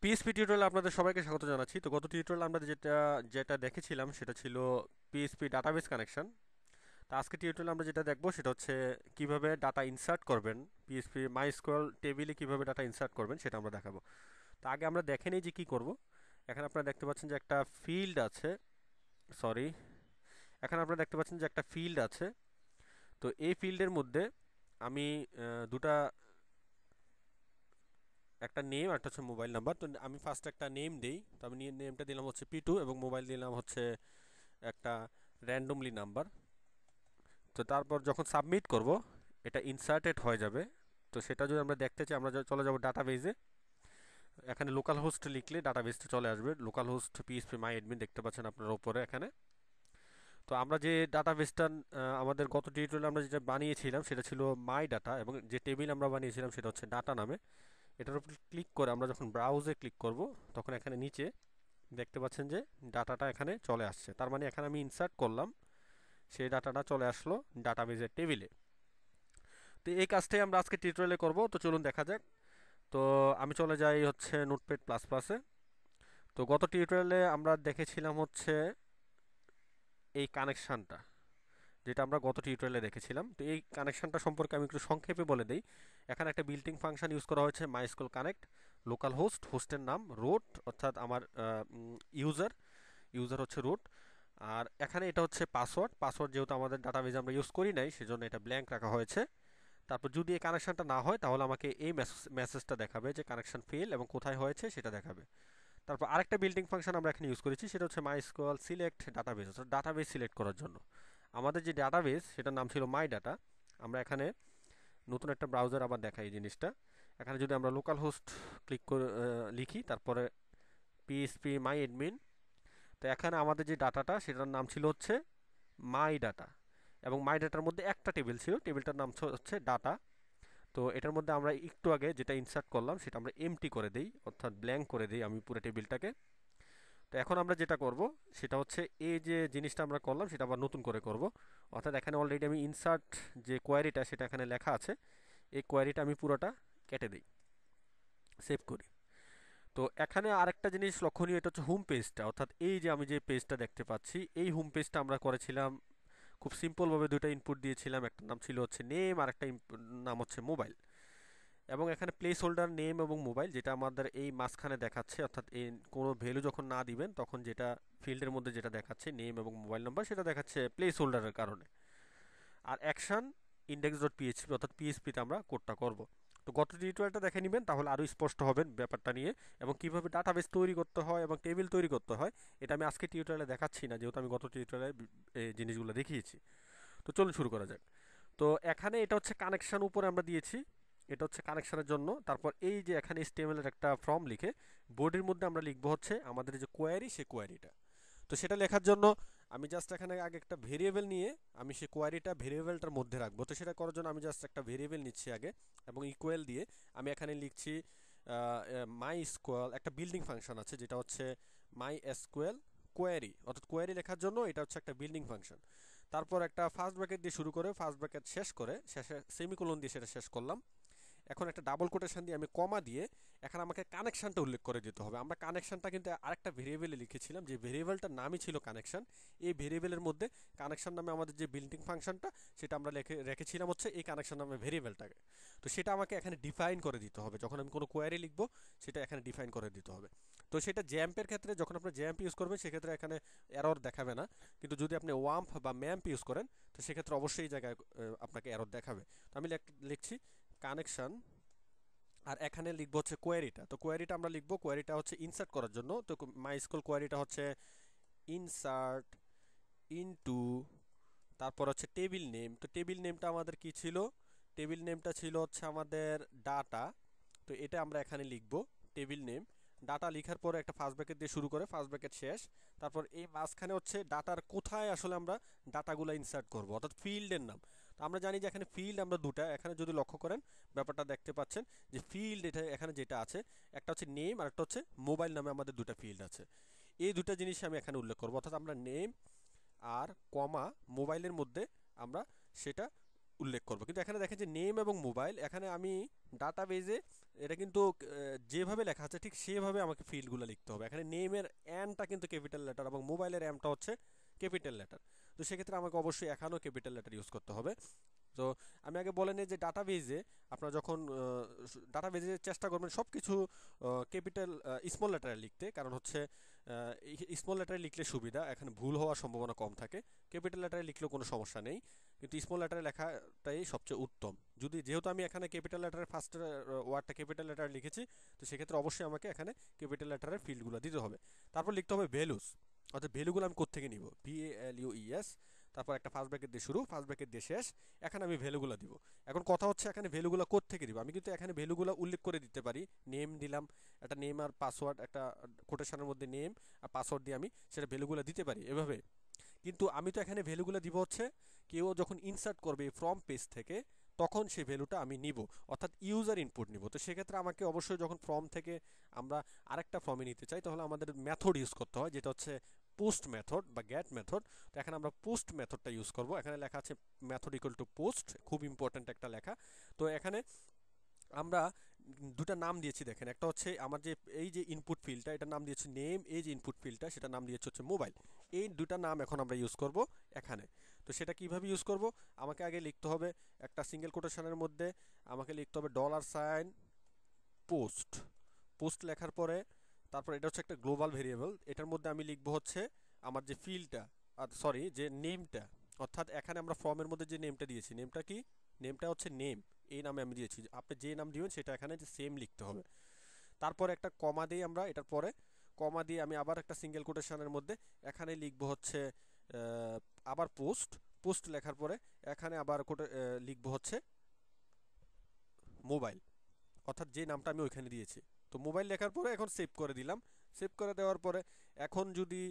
PSP টিউটোরিয়ালে আপনাদের সবাইকে স্বাগত জানাচ্ছি। তো গত টিউটোরিয়ালে আমরা যেটা যেটা দেখেছিলাম সেটা ছিল পিএসপি ডাটাবেস কানেকশন। তো আজকে টিউটোরিয়ালে আমরা যেটা দেখবো সেটা হচ্ছে কিভাবে ডাটা ইনসার্ট করবেন, পিএসপি মাইস্কুয়েল টেবিলে কিভাবে ডাটা ইনসার্ট করবেন সেটা আমরা দেখাবো। তো আগে আমরা দেখে নিই যে কি করব। এখানে আপনারা দেখতে পাচ্ছেন যে একটা ফিল্ড আছে, সরি, এখানে আপনারা দেখতে পাচ্ছেন যে একটা ফিল্ড আছে। তো এই ফিল্ডের মধ্যে আমি দুটা, একটা নেম আর একটা হচ্ছে মোবাইল নাম্বার। তো আমি ফার্স্ট একটা নেম দেই। তো আমি নেমটা দিলাম হচ্ছে P2 এবং মোবাইল দিলাম হচ্ছে একটা র্যান্ডমলি নাম্বার। তো তারপর যখন সাবমিট করব এটা ইনসার্টেড হয়ে যাবে। তো সেটা যদি আমরা দেখতে চাই আমরা চলে যাব ডাটাবেজে। এখানে লোকাল হোস্ট লিখলে ডাটাবেসটা চলে আসবে। লোকাল হোস্ট পিএইচপি মাই অ্যাডমিন দেখতে পাচ্ছেন আপনারা উপরে এখানে। তো আমরা যে ডাটাবেসটা আমাদের গত টিউটোরিয়ালে আমরা যেটা বানিয়েছিলাম সেটা ছিল মাই ডাটা, এবং যে টেবিল আমরা বানিয়েছিলাম সেটা হচ্ছে ডাটা নামে। এটার উপর ক্লিক করে আমরা যখন ব্রাউজে ক্লিক করব তখন এখানে নিচে দেখতে পাচ্ছেন যে ডাটাটা এখানে চলে আসছে। তার মানে এখানে আমি ইনসার্ট করলাম, সেই ডাটাটা চলে আসলো ডাটাবেজের টেবিলে। তো এই কাজটাই আমরা আজকে টিউটোরিয়ালে করব। তো চলুন দেখা যাক। তো আমি চলে যাই হচ্ছে নোটপ্যাড প্লাস প্লাসে। তো গত টিউটোরিয়ালে আমরা দেখেছিলাম হচ্ছে এই কানেকশানটা, যেটা আমরা গত টিউটোরিয়ালে দেখেছিলাম। তো এই কানেকশানটা সম্পর্কে আমি একটু সংক্ষেপে বলে দিই। এখানে একটা বিল্টিং ফাংশন ইউজ করা হয়েছে মাইস্কুয়েল কানেক্ট, লোকাল হোস্ট, হোস্টের নাম রুট, অর্থাৎ আমার ইউজার, ইউজার হচ্ছে রুট। আর এখানে এটা হচ্ছে পাসওয়ার্ড, পাসওয়ার্ড যেহেতু আমাদের ডাটাবেজে আমরা ইউজ করি নাই সেজন্য এটা ব্ল্যাঙ্ক রাখা হয়েছে। তারপর যদি এই কানেকশনটা না হয় তাহলে আমাকে এই মেসেজটা দেখাবে যে কানেকশন ফেল এবং কোথায় হয়েছে সেটা দেখাবে। তারপর আরেকটা বিল্ডিং ফাংশন আমরা এখানে ইউজ করেছি সেটা হচ্ছে মাইস্কুয়েল সিলেক্ট ডাটাবেস, অর্থাৎ ডাটাবেস সিলেক্ট করার জন্য। আমাদের যে ডাটাবেস সেটার নাম ছিল মাই ডাটা। আমরা এখানে নতুন একটা ব্রাউজার আবার দেখাই এই জিনিসটা। এখানে যদি আমরা লোকাল হোস্ট ক্লিক করে লিখি, তারপরে পিএইচপি মাই অ্যাডমিন, তো এখানে আমাদের যে ডাটাটা সেটার নাম ছিল হচ্ছে মাই ডাটা, এবং মাই ডাটার মধ্যে একটা টেবিল ছিল, টেবিলটার নাম হচ্ছে ডাটা। তো এটার মধ্যে আমরা একটু আগে যেটা ইনসার্ট করলাম সেটা আমরা এমটি করে দেই, অর্থাৎ ব্ল্যাঙ্ক করে দেই আমি পুরো টেবিলটাকে। তো এখন আমরা যেটা করব সেটা হচ্ছে এই যে জিনিসটা আমরা করলাম সেটা আবার নতুন করে করব। অর্থাৎ এখানে অলরেডি আমি ইনসার্ট যে কোয়ারিটা সেটা এখানে লেখা আছে, এই কোয়ারিটা আমি পুরোটা কেটে দিই, সেভ করি। তো এখানে আরেকটা জিনিস লক্ষণীয়, এটা হচ্ছে হোম পেজটা, অর্থাৎ এই যে আমি যে পেজটা দেখতে পাচ্ছি এই হোম পেজটা আমরা করেছিলাম খুব সিম্পলভাবে। দুটো ইনপুট দিয়েছিলাম, একটা নাম ছিল হচ্ছে নেম আর একটা নাম হচ্ছে মোবাইল। এবং এখানে প্লেস হোল্ডার নেম এবং মোবাইল যেটা আমাদের এই মাঝখানে দেখাচ্ছে, অর্থাৎ এই কোনো ভ্যালু যখন না দিবেন তখন যেটা ফিল্ডের মধ্যে যেটা দেখাচ্ছে নেম এবং মোবাইল নাম্বার সেটা দেখাচ্ছে প্লেস হোল্ডারের কারণে। আর অ্যাকশন ইন্ডেক্স ডট পিএইচপি, অর্থাৎ পিএইচপিতে আমরা কোডটা করব। তো গত টিউটোরিয়ালটা দেখে নেবেন তাহলে আরও স্পষ্ট হবেন ব্যাপারটা নিয়ে, এবং কিভাবে ডাটাবেস তৈরি করতে হয় এবং টেবিল তৈরি করতে হয়। এটা আমি আজকে টিউটোরিয়ালে দেখাচ্ছি না, যেহেতু আমি গত টিউটোরিয়ালে এই জিনিসগুলো দেখিয়েছি। তো চলুন শুরু করা যাক। তো এখানে এটা হচ্ছে কানেকশন উপরে আমরা দিয়েছি, এটা হচ্ছে কানেকশনের জন্য। তারপর এই যে এখানে HTML এর একটা ফর্ম লিখে বডির মধ্যে আমরা লিখবো হচ্ছে আমাদের যে কোয়ারি, সেই কোয়ারিটা। তো সেটা লেখার জন্য আমি জাস্ট এখানে আগে একটা ভেরিয়েবল নিয়ে আমি সেই কোয়ারিটা ভেরিয়েবলটার মধ্যে রাখবো। তো সেটা করার জন্য আমি জাস্ট একটা ভেরিয়েবল নিচ্ছি আগে, এবং ইকুয়াল দিয়ে আমি এখানে লিখছি মাই স্কোয়াল, একটা বিল্ডিং ফাংশন আছে যেটা হচ্ছে মাই এসকিউএল কোয়ারি, অর্থাৎ কোয়ারি লেখার জন্য এটা হচ্ছে একটা বিল্ডিং ফাংশন। তারপর একটা ফার্স্ট ব্র্যাকেট দিয়ে শুরু করে ফার্স্ট ব্র্যাকেট শেষ করে শেষে সেমিকোলন দিয়ে সেটা শেষ করলাম। এখন একটা ডাবল কোটেশন দিয়ে আমি কমা দিয়ে এখানে আমাকে কানেকশনটা উল্লেখ করে দিতে হবে। আমরা কানেকশনটা কিন্তু আরেকটা ভেরিয়েবলে লিখেছিলাম, যে ভেরিয়েবলটার নামই ছিল কানেকশন। এই ভেরিয়েবলের মধ্যে কানেকশন নামে আমাদের যে বিল্ডিং ফাংশনটা সেটা আমরা রেখেছিলাম হচ্ছে এই কানেকশন নামে ভেরিয়েবলটাকে। তো সেটা আমাকে এখানে ডিফাইন করে দিতে হবে, যখন আমি কোনো কোয়ারি লিখবো সেটা এখানে ডিফাইন করে দিতে হবে। তো সেটা জ্যাম্পের ক্ষেত্রে, যখন আপনি জ্যাম্প ইউজ করবেন সেক্ষেত্রে এখানে এরর দেখাবে না, কিন্তু যদি আপনি ওয়াম্প বা ম্যাম্প ইউজ করেন তো সেক্ষেত্রে অবশ্যই এই জায়গায় আপনাকে এরর দেখাবে। তো আমি লিখছি কানেকশন, আর এখানে লিখবো হচ্ছে কোয়ারিটা। তো কোয়ারিটা আমরা লিখবো, কোয়ারিটা হচ্ছে ইনসার্ট করার জন্য। তো মাইস্কুয়েল কোয়ারিটা হচ্ছে ইনসার্ট ইনটু, তারপর হচ্ছে টেবিল নেম। তো টেবিল নেমটা আমাদের কি ছিল? টেবিল নেমটা ছিল হচ্ছে আমাদের ডাটা। তো এটা আমরা এখানে লিখবো টেবিল নেম। ডাটা লিখার পরে একটা ফার্স্ট ব্র্যাকেট দিয়ে শুরু করে ফার্স্ট ব্র্যাকেট শেষ। তারপর এই মাঝখানে হচ্ছে ডাটার কোথায় আসলে আমরা ডাটাগুলো ইনসার্ট করব, অর্থাৎ ফিল্ডের নাম। তো আমরা জানি যে এখানে ফিল্ড আমরা দুটা, এখানে যদি লক্ষ্য করেন ব্যাপারটা দেখতে পাচ্ছেন যে ফিল্ড এটা এখানে যেটা আছে, একটা হচ্ছে নেম আর একটা হচ্ছে মোবাইল নামে আমাদের দুটা ফিল্ড আছে। এই দুটা জিনিস আমি এখানে উল্লেখ করবো, অর্থাৎ আমরা নেম আর কমা মোবাইলের মধ্যে আমরা সেটা উল্লেখ করব। কিন্তু এখানে দেখেন যে নেম এবং মোবাইল, এখানে আমি ডাটাবেজে এটা কিন্তু যেভাবে লেখা আছে ঠিক সেভাবে আমাকে ফিল্ডগুলো লিখতে হবে। এখানে নেমের এনটা কিন্তু ক্যাপিটাল লেটার এবং মোবাইলের এমটা হচ্ছে ক্যাপিটাল লেটার। তো সেক্ষেত্রে আমাকে অবশ্যই এখানেও ক্যাপিটাল লেটার ইউজ করতে হবে। তো আমি আগে বলে নিই যে ডাটাবেজে আপনারা যখন ডাটাবেজে চেষ্টা করবেন সব কিছু ক্যাপিটাল স্মল লেটারে লিখতে, কারণ হচ্ছে স্মল লেটারে লিখলে সুবিধা, এখানে ভুল হওয়ার সম্ভাবনা কম থাকে। ক্যাপিটাল লেটারে লিখলেও কোনো সমস্যা নেই, কিন্তু স্মল লেটারে লেখাটাই সবচেয়ে উত্তম। যেহেতু আমি এখানে ক্যাপিটাল লেটারের ফার্স্ট ওয়ার্ডটা ক্যাপিটাল লেটারে লিখেছি, তো সেক্ষেত্রে অবশ্যই আমাকে এখানে ক্যাপিটাল লেটারের ফিল্ডগুলো দিতে হবে। তারপর লিখতে হবে ভ্যালুস, অর্থাৎ ভ্যালুগুলো আমি কোত্থেকে নিব, VALUES, তারপর একটা ফার্স্ট ব্র্যাকেট দিয়ে শুরু, ফার্স্ট ব্র্যাকেট দিয়ে শেষ, এখানে আমি ভ্যালুগুলো দিব। এখন কথা হচ্ছে এখানে ভ্যালুগুলো কোত্থেকে দিব, আমি কিন্তু এখানে ভ্যালুগুলো উল্লেখ করে দিতে পারি। নেম দিলাম, একটা নেম আর পাসওয়ার্ড, একটা কোটেশনের মধ্যে নেম আর পাসওয়ার্ড দিয়ে আমি সেটা ভ্যালুগুলো দিতে পারি এভাবে। কিন্তু আমি তো এখানে ভ্যালুগুলো দিব হচ্ছে কেউ যখন ইনসার্ট করবে ফ্রম পেজ থেকে, তখন সেই ভ্যালুটা আমি নিব, অর্থাৎ ইউজার ইনপুট নিব। তো সেক্ষেত্রে আমাকে অবশ্যই যখন ফর্ম থেকে আমরা আরেকটা ফর্মে নিতে চাই, তাহলে আমাদের মেথড ইউজ করতে হয়, যেটা হচ্ছে পোস্ট মেথড বা গেট মেথড। তো এখানে আমরা পোস্ট মেথডটা ইউজ করব। এখানে লেখা আছে মেথড ইকুয়াল টু পোস্ট, খুব ইম্পর্ট্যান্ট একটা লেখা। তো এখানে আমরা দুটা নাম দিয়েছি, দেখেন একটা হচ্ছে আমার যে এই যে ইনপুট ফিল্ডটা, এটার নাম দিয়েছি নেম, এই যে ইনপুট ফিল্ডটা সেটার নাম দিয়েছে হচ্ছে মোবাইল। এই দুটা নাম এখন আমরা ইউজ করব এখানে। তো সেটা কিভাবে ইউজ করব, আমাকে আগে লিখতে হবে একটা সিঙ্গেল কোটেশনের মধ্যে আমাকে লিখতে হবে $, পোস্ট। পোস্ট লেখার পরে তারপর এটা হচ্ছে একটা গ্লোবাল ভেরিয়েবল, এটার মধ্যে আমি লিখবো হচ্ছে আমার যে ফিল্ডটা, সরি যে নেমটা, অর্থাৎ এখানে আমরা ফর্মের মধ্যে যে নেমটা দিয়েছি, নেমটা কি, নেমটা হচ্ছে নেম, এই নামে আমি দিয়েছি। আপনি যে নাম দিবেন সেটা এখানে যে সেম লিখতে হবে। তারপর একটা কমা দিই আমরা, এটার পরে কমা দিয়ে আমি আবার একটা সিঙ্গেল কোটেশনের মধ্যে এখানে লিখবো হচ্ছে আবার পোস্ট। পোস্ট লেখার পরে এখানে আবার লিখবো হচ্ছে মোবাইল, অর্থাৎ যে নামটা আমি ওইখানে দিয়েছি। তো মোবাইল লেখার পরে এখন সেভ করে দিলাম। সেভ করে দেওয়ার পরে এখন যদি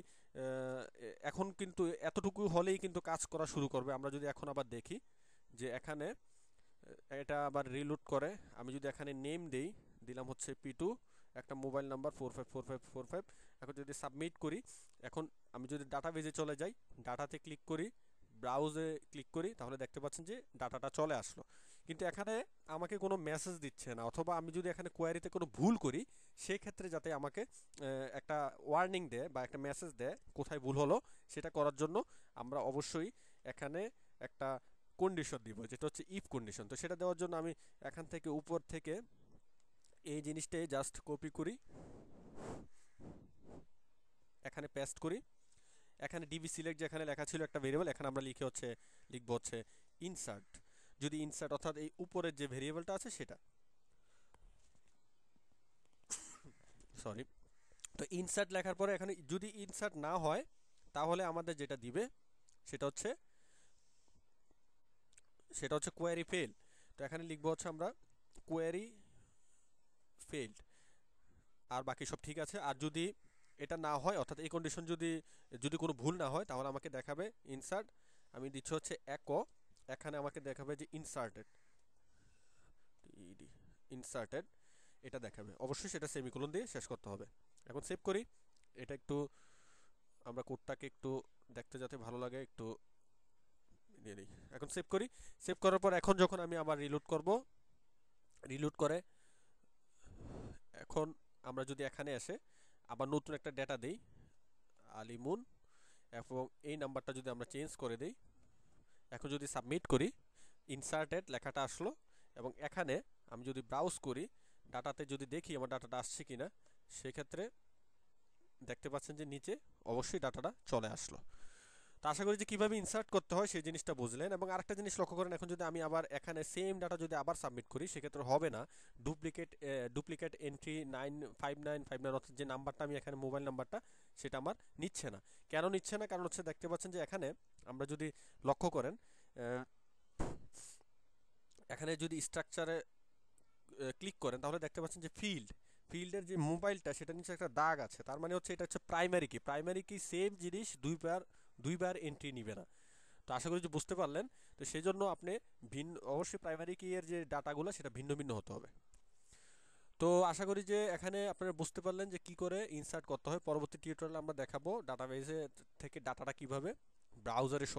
এখন কিন্তু এতটুকু হলেই কিন্তু কাজ করা শুরু করবে। আমরা যদি এখন আবার দেখি যে এখানে এটা আবার রিলোড করে, আমি যদি এখানে নেম দেই, দিলাম হচ্ছে P2, একটা মোবাইল নাম্বার 454545। এখন যদি সাবমিট করি, এখন আমি যদি ডাটাবেজে চলে যাই, ডাটাতে ক্লিক করি, ব্রাউজে ক্লিক করি, তাহলে দেখতে পাচ্ছেন যে ডাটাটা চলে আসলো। কিন্তু এখানে আমাকে কোনো মেসেজ দিচ্ছে না, অথবা আমি যদি এখানে কোয়ারিতে কোনো ভুল করি, সেই ক্ষেত্রে যাতে আমাকে একটা ওয়ার্নিং দেয় বা একটা মেসেজ দেয় কোথায় ভুল হলো, সেটা করার জন্য আমরা অবশ্যই এখানে একটা কন্ডিশন দিব, যেটা হচ্ছে ইফ কন্ডিশন। তো সেটা দেওয়ার জন্য আমি এখান থেকে উপর থেকে এই জিনিসটাই জাস্ট কপি করি, এখানে পেস্ট করি। এখানে ডিবি সিলেক্ট যেখানে লেখা ছিল একটা ভেরিয়েবল, এখানে আমরা লিখবো হচ্ছে ইনসার্ট। যদি ইনসার্ট অর্থাৎ এই উপরের যে ভেরিয়েবলটা আছে সেটা, সরি। তো ইনসার্ট লেখার পরে এখানে যদি ইনসার্ট না হয়, তাহলে আমাদের যেটা দিবে সেটা হচ্ছে কোয়ারি ফেল। তো এখানে লিখবো হচ্ছে আমরা কোয়ারি ফেইল্ড, আর বাকি সব ঠিক আছে। আর যদি এটা না হয়, অর্থাৎ এই কন্ডিশন যদি যদি কোনো ভুল না হয়, তাহলে আমাকে দেখাবে ইনসার্ট, আমি দিচ্ছি হচ্ছে একো, এখানে আমাকে দেখাবে যে ইনসার্টেড এটা দেখাবে। অবশ্যই সেটা সেমিকোলন দিয়ে শেষ করতে হবে। এখন সেভ করি, এটা একটু আমরা কোডটাকে একটু দেখতে যাতে ভালো লাগে একটু নিয়ে নিই। এখন সেভ করি, সেভ করার পর এখন যখন আমি আবার রিলোড করব, রিলোড করে এখন আমরা যদি এখানে এসে আবার নতুন একটা ডেটা দেই আলিমুন, এবং এই নাম্বারটা যদি আমরা চেঞ্জ করে দেই, এখন যদি সাবমিট করি, ইনসার্টেড লেখাটা আসলো। এবং এখানে আমি যদি ব্রাউজ করি, ডাটাতে যদি দেখি আমার ডাটাটা আসছে কিনা, সেক্ষেত্রে দেখতে পাচ্ছেন যে নিচে অবশ্যই ডাটাটা চলে আসলো। তো আশা করি যে কীভাবে ইনসার্ট করতে হয় সেই জিনিসটা বুঝলেন। এবং আরেকটা জিনিস লক্ষ্য করেন, এখন যদি আমি আবার এখানে সেম ডাটা যদি আবার সাবমিট করি, সেক্ষেত্রে হবে না, ডুপ্লিকেট এন্ট্রি 95959, অর্থাৎ যে নাম্বারটা আমি এখানে মোবাইল নাম্বারটা, সেটা আমার নিচ্ছে না। কেন নিচ্ছে না, কারণ হচ্ছে দেখতে পাচ্ছেন যে এখানে আমরা যদি লক্ষ্য করেন, এখানে যদি স্ট্রাকচারে ক্লিক করেন, তাহলে দেখতে পাচ্ছেন যে ফিল্ডের যে মোবাইলটা সেটা নিচে একটা দাগ আছে, তার মানে হচ্ছে এটা হচ্ছে প্রাইমারি কি সেম জিনিস দুইবার এন্ট্রি নিবে না। তো আশা করি যে বুঝতে পারলেন। তো সেই জন্য আপনি অবশ্যই প্রাইমারি কি এর যে ডাটাগুলো সেটা ভিন্ন ভিন্ন হতে হবে। তো আশা করি যে এখানে আপনারা বুঝতে পারলেন যে কি করে ইনসার্ট করতে হয়। পরবর্তী টিউটোরিয়ালে আমরা দেখাবো ডাটাবেজে থেকে ডাটাটা কিভাবে ব্রাউজারে শো